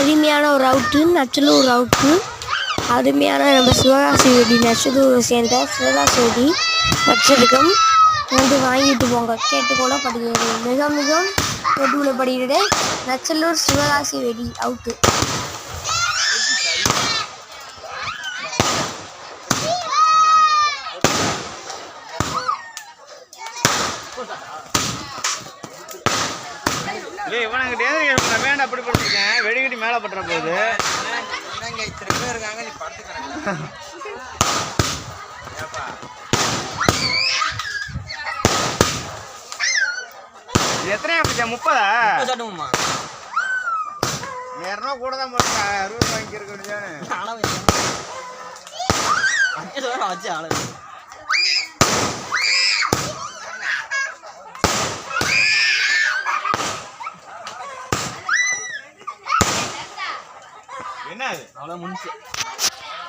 அருமையான ஒரு out, Nachalur out. அருமையான நம்ம சிவகாசி வெடி, நச்சலூரை சேர்ந்த சிவகாசி வெடி நச்சரிக்கம் வந்து வாங்கிட்டு போங்க கேட்டுக்கொள்ளப்படுகிறது. மிக மிக கேட்டுக்கொள்ளப்படுகிறது. நச்சலூர் சிவகாசி வெடி அவுட்டு. வேண்டாம் அப்படி படுத்துருக்கேன். வெடிக்கடி மேலே பட்டுற போகுது. இத்தனை பேர் இருக்காங்க, நீ படுத்துக்கிறேன். எத்தனையா பிடிச்சா? 30 சட்டமா 200 கூட தான் போட்டு 60 வாங்கியிருக்க வேண்டியதானே. வச்சு அளவு என்ன அது அவ்வளோ முடிச்சு.